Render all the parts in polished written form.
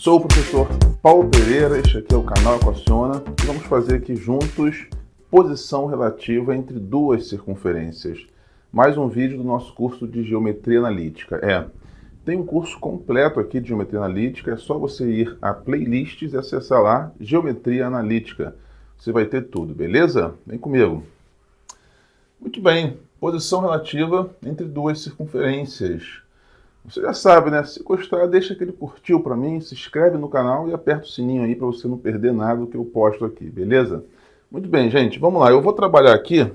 Sou o professor Paulo Pereira, este aqui é o canal Equaciona e vamos fazer aqui juntos posição relativa entre duas circunferências. Mais um vídeo do nosso curso de Geometria Analítica. Tem um curso completo aqui de Geometria Analítica, é só você ir a playlists e acessar lá Geometria Analítica. Você vai ter tudo, beleza? Vem comigo. Muito bem, posição relativa entre duas circunferências. Você já sabe, né? Se gostar, deixa aquele curtiu para mim, se inscreve no canal e aperta o sininho aí para você não perder nada do que eu posto aqui, beleza? Muito bem, gente, vamos lá. Eu vou trabalhar aqui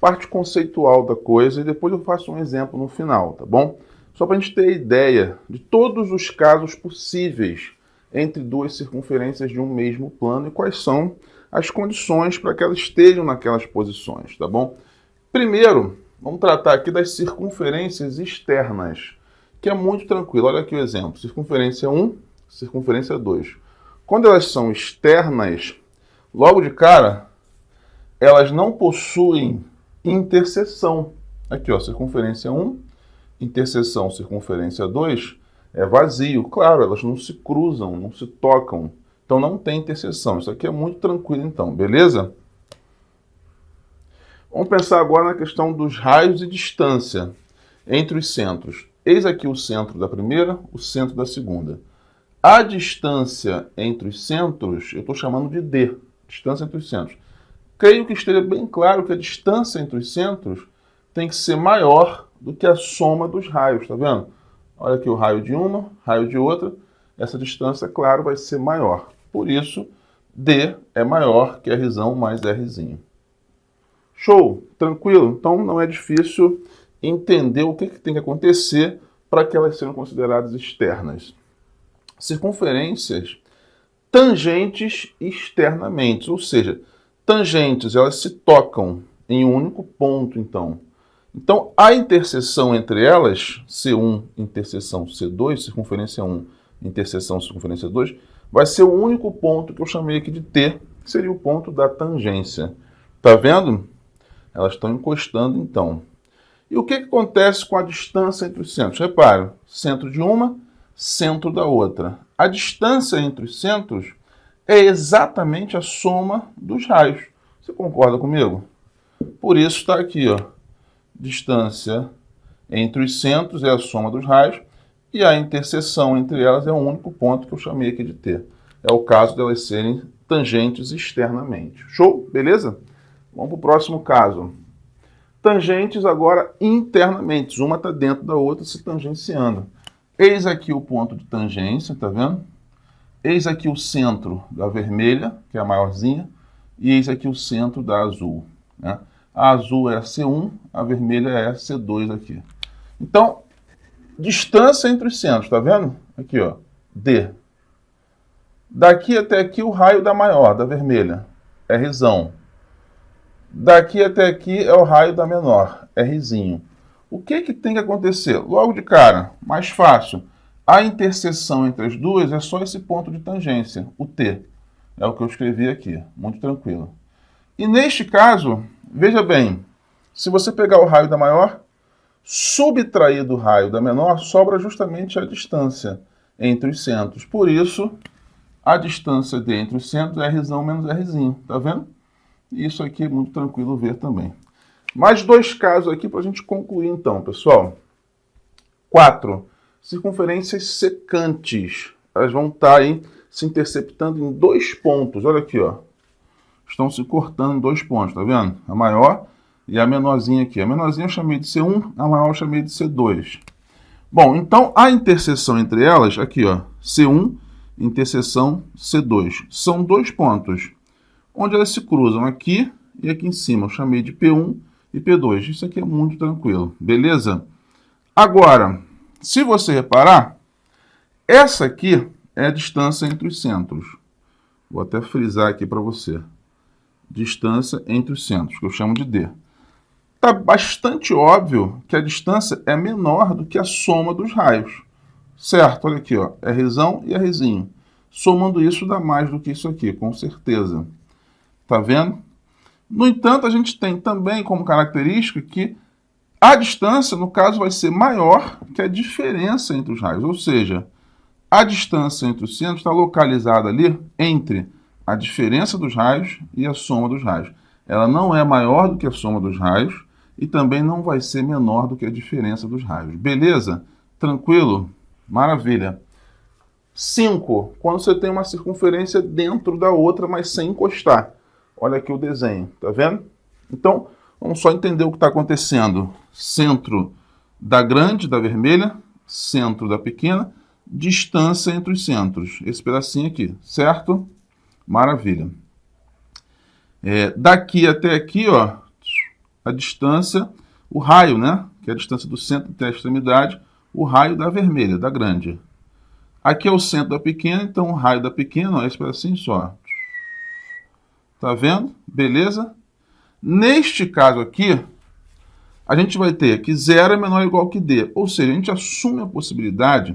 parte conceitual da coisa e depois eu faço um exemplo no final, tá bom? Só para a gente ter ideia de todos os casos possíveis entre duas circunferências de um mesmo plano e quais são as condições para que elas estejam naquelas posições, tá bom? Primeiro, vamos tratar aqui das circunferências externas, que é muito tranquilo. Olha aqui o exemplo. Circunferência 1, circunferência 2. Quando elas são externas, logo de cara, elas não possuem interseção. Aqui, ó, circunferência 1, interseção circunferência 2, é vazio. Claro, elas não se cruzam, não se tocam. Então não tem interseção. Isso aqui é muito tranquilo, então, beleza? Vamos pensar agora na questão dos raios e distância entre os centros. Eis aqui o centro da primeira, o centro da segunda. A distância entre os centros, eu estou chamando de D, distância entre os centros. Creio que esteja bem claro que a distância entre os centros tem que ser maior do que a soma dos raios, tá vendo? Olha aqui o raio de uma, raio de outra. Essa distância, claro, vai ser maior. Por isso, D é maior que Rzão mais Rzinho. Show? Tranquilo? Então não é difícil entender o que tem que acontecer para que elas sejam consideradas externas. Circunferências tangentes externamente, ou seja, tangentes, elas se tocam em um único ponto, então. Então, a interseção entre elas, C1 interseção C2, circunferência 1 interseção circunferência 2, vai ser o único ponto que eu chamei aqui de T, que seria o ponto da tangência. Tá vendo? Elas estão encostando, então. E o que acontece com a distância entre os centros? Repare, centro de uma, centro da outra. A distância entre os centros é exatamente a soma dos raios. Você concorda comigo? Por isso está aqui, ó. Distância entre os centros é a soma dos raios e a interseção entre elas é o único ponto que eu chamei aqui de T. É o caso delas serem tangentes externamente. Show? Beleza? Vamos para o próximo caso. Tangentes agora internamente. Uma está dentro da outra se tangenciando. Eis aqui o ponto de tangência, tá vendo? Eis aqui o centro da vermelha, que é a maiorzinha, e eis aqui o centro da azul, né? A azul é a C1, a vermelha é a C2 aqui. Então, distância entre os centros, tá vendo? Aqui, ó, D. Daqui até aqui o raio da maior, da vermelha, é Rzão. Daqui até aqui é o raio da menor, Rzinho. O que tem que acontecer? Logo de cara, mais fácil. A interseção entre as duas é só esse ponto de tangência, o T. É o que eu escrevi aqui, muito tranquilo. E neste caso, veja bem, se você pegar o raio da maior, subtrair do raio da menor, sobra justamente a distância entre os centros. Por isso, a distância entre os centros é Rzão menos Rzinho, tá vendo? Isso aqui é muito tranquilo ver também. Mais dois casos aqui para a gente concluir então, pessoal. 4. Circunferências secantes. Elas vão estar aí se interceptando em dois pontos. Olha aqui, ó. Estão se cortando em dois pontos, tá vendo? A maior e a menorzinha aqui. A menorzinha eu chamei de C1, a maior eu chamei de C2. Bom, então a interseção entre elas, aqui, ó, C1, interseção C2. São dois pontos onde elas se cruzam aqui e aqui em cima. Eu chamei de P1 e P2. Isso aqui é muito tranquilo, beleza? Agora, se você reparar, essa aqui é a distância entre os centros. Vou até frisar aqui para você. Distância entre os centros, que eu chamo de D. Está bastante óbvio que a distância é menor do que a soma dos raios. Certo? Olha aqui, ó, Rzão e Rzinho. Somando isso dá mais do que isso aqui, com certeza. Tá vendo? No entanto, a gente tem também como característica que a distância, no caso, vai ser maior que a diferença entre os raios. Ou seja, A distância entre os centros está localizada ali entre a diferença dos raios e a soma dos raios. Ela não é maior do que a soma dos raios e também não vai ser menor do que a diferença dos raios. Beleza? Tranquilo? Maravilha. 5. Quando você tem uma circunferência dentro da outra, mas sem encostar. Olha aqui o desenho, tá vendo? Então, vamos só entender o que está acontecendo. Centro da grande, da vermelha, centro da pequena, distância entre os centros. Esse pedacinho aqui, certo? Maravilha. Daqui até aqui, ó, a distância, o raio, né? Que é a distância do centro até a extremidade, o raio da vermelha, da grande. Aqui é o centro da pequena, então o raio da pequena, ó, esse pedacinho só. Tá vendo? Beleza? Neste caso aqui, a gente vai ter que 0 é menor ou igual que D. Ou seja, a gente assume a possibilidade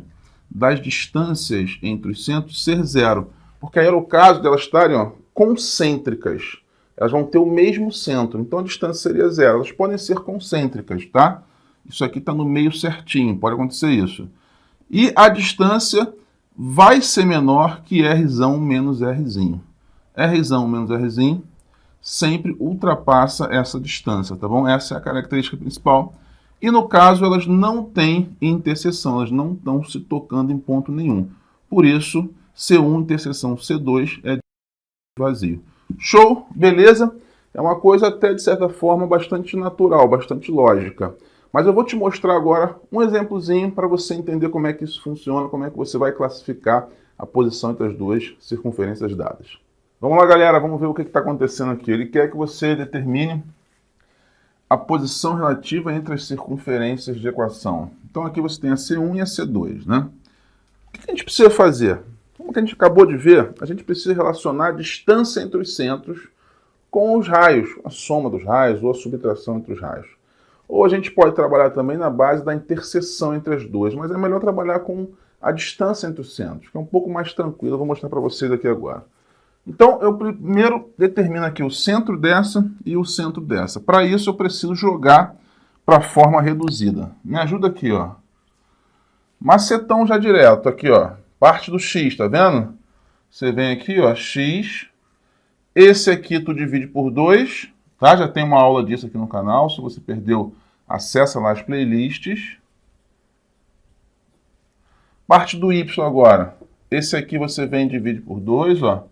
das distâncias entre os centros ser 0. Porque aí era o caso de elas estarem, ó, concêntricas. Elas vão ter o mesmo centro. Então a distância seria 0. Elas podem ser concêntricas, tá? Isso aqui está no meio certinho. Pode acontecer isso. E a distância vai ser menor que Rzão menos Rzinho. Rzão menos Rzinho sempre ultrapassa essa distância, tá bom? Essa é a característica principal. E no caso, elas não têm interseção, elas não estão se tocando em ponto nenhum. Por isso, C1 interseção C2 é vazio. Show? Beleza? É uma coisa até, de certa forma, bastante natural, bastante lógica. Mas eu vou te mostrar agora um exemplozinho para você entender como é que isso funciona, como é que você vai classificar a posição entre as duas circunferências dadas. Vamos lá, galera, vamos ver o que está acontecendo aqui. Ele quer que você determine a posição relativa entre as circunferências de equação. Então aqui você tem a C1 e a C2, né? O que a gente precisa fazer? Como que a gente acabou de ver, a gente precisa relacionar a distância entre os centros com os raios, a soma dos raios ou a subtração entre os raios. Ou a gente pode trabalhar também na base da interseção entre as duas, mas é melhor trabalhar com a distância entre os centros, que é um pouco mais tranquilo. Eu vou mostrar para vocês aqui agora. Então, eu primeiro determino aqui o centro dessa e o centro dessa. Para isso, eu preciso jogar para a forma reduzida. Me ajuda aqui, ó. Macetão já direto, aqui, ó. Parte do x, tá vendo? Você vem aqui, ó, x. Esse aqui tu divide por 2, tá? Já tem uma aula disso aqui no canal. Se você perdeu, acessa lá as playlists. Parte do y agora. Esse aqui você vem e divide por 2, ó.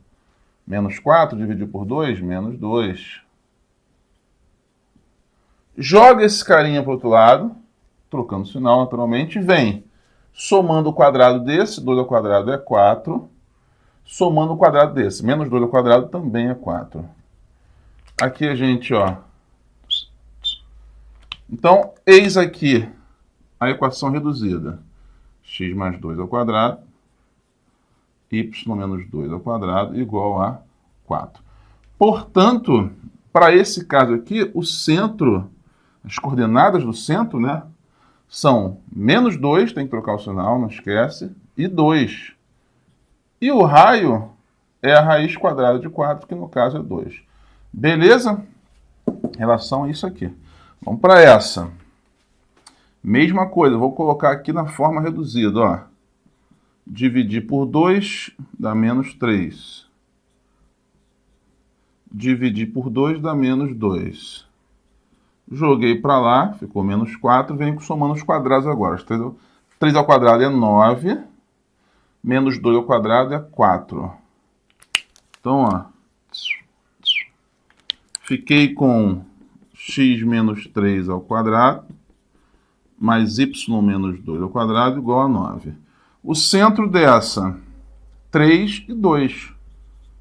Menos 4 dividido por 2, menos 2. Joga esse carinha para o outro lado, trocando o sinal naturalmente, e vem somando o quadrado desse, 2 ao quadrado é 4, somando o quadrado desse, menos 2 ao quadrado também é 4. Aqui a gente, ó... Então, eis aqui a equação reduzida. X mais 2 ao quadrado, y menos 2 ao quadrado igual a 4. Portanto, para esse caso aqui, o centro, as coordenadas do centro, né, são menos 2, tem que trocar o sinal, não esquece, e 2. E o raio é a raiz quadrada de 4, que no caso é 2. Beleza? Em relação a isso aqui. Vamos para essa. Mesma coisa, vou colocar aqui na forma reduzida, ó. Dividir por 2 dá menos 3. Dividir por 2 dá menos 2. Joguei para lá, ficou menos 4. Venho somando os quadrados agora. 3 ao quadrado é 9. Menos 2 ao quadrado é 4. Então, ó. Fiquei com x menos 3 ao quadrado mais y menos 2 ao quadrado igual a 9. O centro dessa, 3 e 2.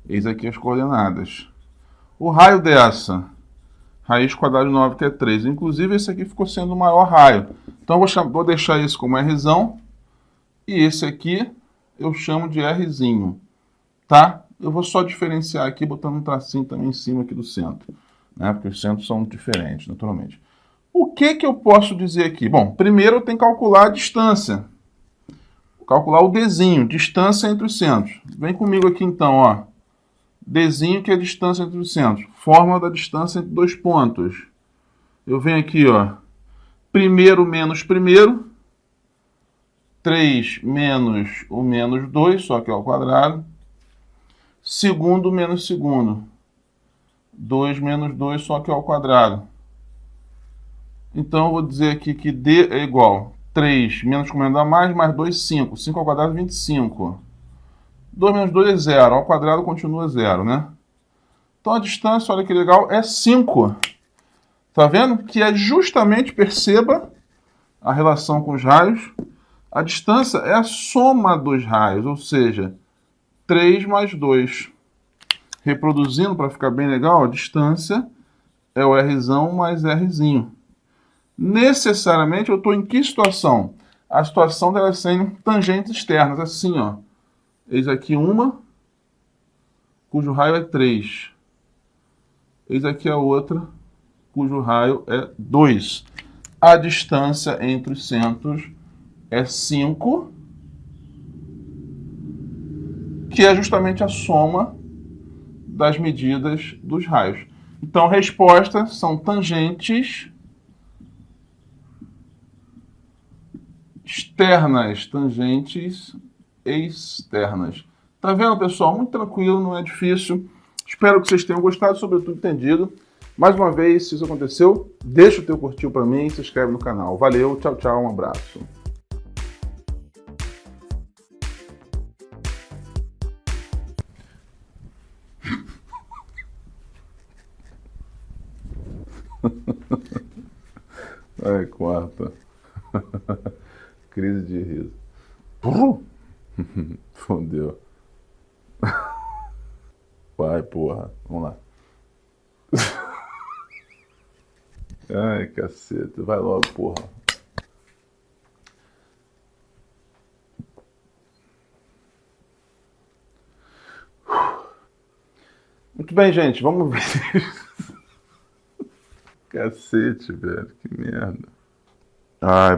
Eis aqui as coordenadas. O raio dessa, raiz quadrada de 9, que é 3. Inclusive, esse aqui ficou sendo o maior raio. Então, vou deixar esse como Rzão. E esse aqui eu chamo de Rzinho. Tá? Eu vou só diferenciar aqui, botando um tracinho também em cima aqui do centro. Né? Porque os centros são diferentes, naturalmente. O que eu posso dizer aqui? Bom, primeiro eu tenho que calcular a distância. Calcular o Dzinho, distância entre os centros. Vem comigo aqui então, ó. Dzinho, que é a distância entre os centros. Fórmula da distância entre dois pontos. Eu venho aqui, ó. Primeiro menos primeiro. 3 menos o menos 2, só que ao quadrado. Segundo menos segundo. 2 menos 2, só que ao quadrado. Então, eu vou dizer aqui que D é igual a 3 menos comendo a mais 2, 5. 5 ao quadrado, 25. 2 menos 2 é 0. Ao quadrado continua 0, né? Então, a distância, olha que legal, é 5. Tá vendo? Que é justamente, perceba a relação com os raios. A distância é a soma dos raios, ou seja, 3 mais 2. Reproduzindo, para ficar bem legal, a distância é o Rzão mais Rzinho. Necessariamente, eu estou em que situação? A situação delas serem tangentes externas, assim, ó. Eis aqui uma, cujo raio é 3. Eis aqui a outra, cujo raio é 2. A distância entre os centros é 5, que é justamente a soma das medidas dos raios. Então, resposta são tangentes externas, tangentes externas. Tá vendo, pessoal? Muito tranquilo, não é difícil. Espero que vocês tenham gostado, sobretudo entendido. Mais uma vez, se isso aconteceu, deixa o teu curtir para mim e se inscreve no canal. Valeu, tchau, tchau, um abraço. Ai, quarta. Crise de riso. Fodeu. Vai, porra. Vamos lá. Ai, caceta. Vai logo, porra. Muito bem, gente. Vamos ver. Cacete, velho. Que merda. Ai,